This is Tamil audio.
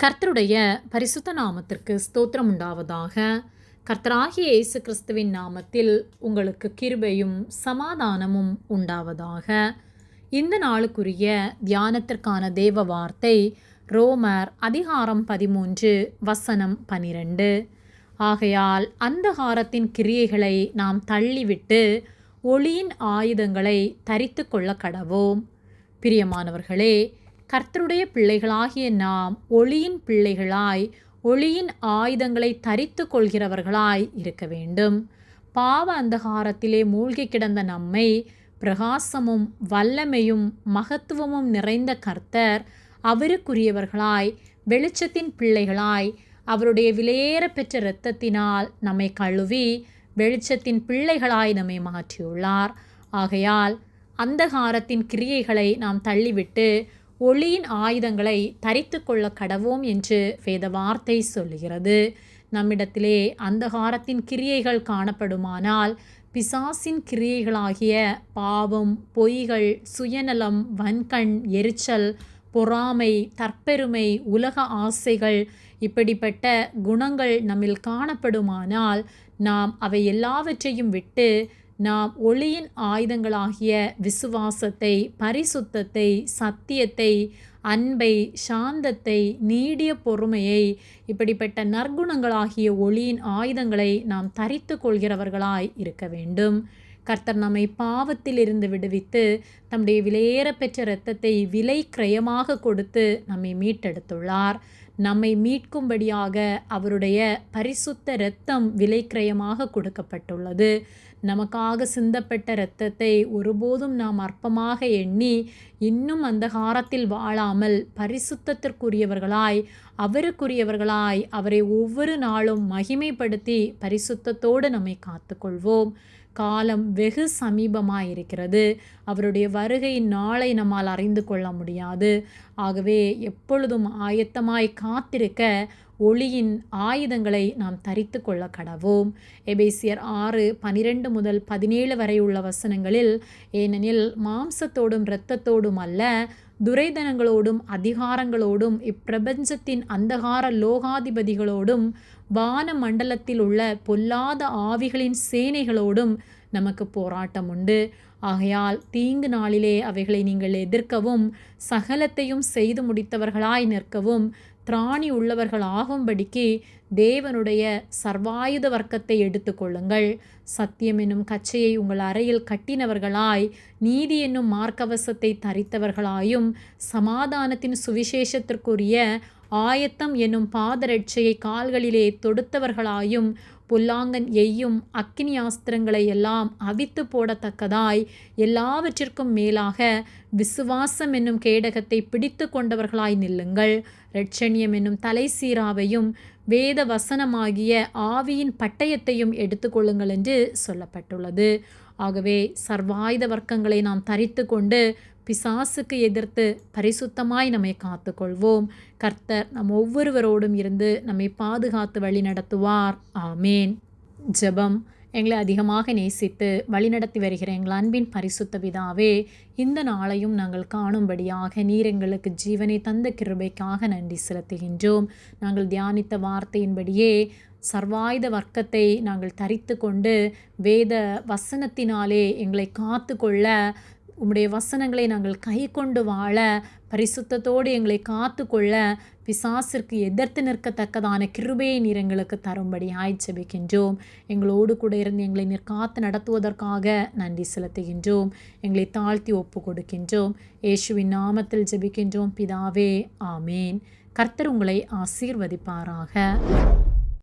கர்த்தருடைய பரிசுத்த நாமத்திற்கு ஸ்தோத்திரம் உண்டாவதாக. கர்த்தராகிய இயேசு கிறிஸ்துவின் நாமத்தில் உங்களுக்கு கிருபையும் சமாதானமும் உண்டாவதாக. இந்த நாளுக்குரிய தியானத்திற்கான தேவ வார்த்தை ரோமர் அதிகாரம் 13 வசனம் 12. ஆகையால் அந்தகாரத்தின் கிரியைகளை நாம் தள்ளிவிட்டு ஒளியின் ஆயுதங்களை தரித்து கொள்ள கடவோம். பிரியமானவர்களே, கர்த்தருடைய பிள்ளைகளாகிய நாம் ஒளியின் பிள்ளைகளாய் ஒளியின் ஆயுதங்களை தரித்து கொள்கிறவர்களாய் இருக்க வேண்டும். பாவ அந்தகாரத்திலே மூழ்கி கிடந்த நம்மை பிரகாசமும் வல்லமையும் மகத்துவமும் நிறைந்த கர்த்தர் அவருக்குரியவர்களாய் வெளிச்சத்தின் பிள்ளைகளாய் அவருடைய விலையேற பெற்ற இரத்தத்தினால் நம்மை கழுவி வெளிச்சத்தின் பிள்ளைகளாய் நம்மை மாற்றியுள்ளார். ஆகையால் அந்தகாரத்தின் கிரியைகளை நாம் தள்ளிவிட்டு ஒளியின் ஆயுதங்களை தரித்து கொள்ள கடவோம் என்று வேத வார்த்தை சொல்லுகிறது. நம்மிடத்திலே அந்தகாரத்தின் கிரியைகள் காணப்படுமானால் பிசாசின் கிரியைகளாகிய பாவம், பொய்கள், சுயநலம், வன்கண், எரிச்சல், பொறாமை, தற்பெருமை, உலக ஆசைகள், இப்படிப்பட்ட குணங்கள் நம்மில் காணப்படுமானால் நாம் அவை எல்லாவற்றையும் விட்டு நாம் ஒளியின் ஆயுதங்களாகிய விசுவாசத்தை, பரிசுத்தத்தை, சத்தியத்தை, அன்பை, சாந்தத்தை, நீடிய பொறுமையை, இப்படிப்பட்ட நற்குணங்களாகிய ஒளியின் ஆயுதங்களை நாம் தரித்து கொள்கிறவர்களாய் இருக்க வேண்டும். கர்த்தர் நம்மை பாவத்திலிருந்து விடுவித்து தம்முடைய விலையேற பெற்ற இரத்தத்தை விலை கிரயமாக கொடுத்து நம்மை மீட்டெடுத்துள்ளார். நம்மை மீட்கும்படியாக அவருடைய பரிசுத்த இரத்தம் விலை கிரயமாக கொடுக்கப்பட்டுள்ளது. நமக்காக சிந்தப்பட்ட இரத்தத்தை ஒருபோதும் நாம் அற்பமாக எண்ணி இன்னும் அந்தகாரத்தில் வாழாமல் பரிசுத்தத்திற்குரியவர்களாய் அவருக்குரியவர்களாய் அவரை ஒவ்வொரு நாளும் மகிமைப்படுத்தி பரிசுத்தத்தோடு நம்மை காத்துக்கொள்வோம். காலம் வெகு சமீபமாயிருக்கிறது. அவருடைய வருகையின் நாளை நம்மால் அறிந்து கொள்ள முடியாது. ஆகவே எப்பொழுதும் ஆயத்தமாய் காத்திருக்க ஒளியின் ஆயுதங்களை நாம் தரித்து கொள்ள கடவோம். எபேசியர் 6:12 முதல் 17 வரை உள்ள வசனங்களில், ஏனெனில் மாம்சத்தோடும் இரத்தத்தோடும் அல்ல, துரைதனங்களோடும் அதிகாரங்களோடும் இப்பிரபஞ்சத்தின் அந்தகார லோகாதிபதிகளோடும் வான மண்டலத்தில் உள்ள பொல்லாத ஆவிகளின் சேனைகளோடும் நமக்கு போராட்டம் உண்டு. ஆகையால் தீங்கு நாளிலே அவைகளை நீங்கள் எதிர்க்கவும் சகலத்தையும் செய்து முடித்தவர்களாய் நிற்கவும் திராணி உள்ளவர்கள் ஆகும்படிக்கு தேவனுடைய சர்வாயுத வர்க்கத்தை எடுத்துக்கொள்ளுங்கள். சத்தியம் என்னும் கச்சையை உங்கள் அறையில் கட்டினவர்களாய், நீதி என்னும் மார்க்கவசத்தை தரித்தவர்களாயும், சமாதானத்தின் சுவிசேஷத்திற்குரிய ஆயத்தம் என்னும் பாதரட்சையை கால்களிலே தொடுத்தவர்களாயும், பொல்லாங்கன் எய்யும் அக்கினி ஆஸ்திரங்களை எல்லாம் அவித்து போடத்தக்கதாய் எல்லாவற்றிற்கும் மேலாக விசுவாசம் என்னும் கேடகத்தை பிடித்து கொண்டவர்களாய் நில்லுங்கள். இரட்சணியம் என்னும் தலை சீராவையும் வேத வசனமாகிய ஆவியின் பட்டயத்தையும் எடுத்துக்கொள்ளுங்கள் என்று சொல்லப்பட்டுள்ளது. ஆகவே சர்வாயுத வர்க்கங்களை நாம் தரித்து கொண்டு பிசாசுக்கு எதிர்த்து பரிசுத்தமாய் நம்மை காத்துக்கொள்வோம். கர்த்தர் நம் ஒவ்வொருவரோடும் இருந்து நம்மை பாதுகாத்து வழி நடத்துவார். ஆமேன். ஜெபம். எங்களை அதிகமாக நேசித்து வழிநடத்தி வருகிற எங்கள் அன்பின் பரிசுத்த பிதாவே, இந்த நாளையும் நாங்கள் காணும்படியாக நீர் எங்களுக்கு ஜீவனை தந்த கிருபைக்காக நன்றி செலுத்துகின்றோம். நாங்கள் தியானித்த வார்த்தையின்படியே சர்வாயுத வர்க்கத்தை நாங்கள் தரித்து கொண்டு வேத வசனத்தினாலே எங்களை காத்து கொள்ள, உம்முடைய வசனங்களை நாங்கள் கை கொண்டு வாழ, பரிசுத்தத்தோடு எங்களை காத்து கொள்ள, பிசாசிற்கு எதிர்த்து நிற்கத்தக்கதான கிருபையை நீர் எங்களுக்கு தரும்படியாய் ஜெபிக்கின்றோம். எங்களோடு கூட இருந்து எங்களை நீர் காத்து நடத்துவதற்காக நன்றி செலுத்துகின்றோம். எங்களை தாழ்த்தி ஒப்பு கொடுக்கின்றோம். இயேசுவின் நாமத்தில் ஜெபிக்கின்றோம் பிதாவே. ஆமேன். கர்த்தர் உங்களை ஆசீர்வதிப்பாராக.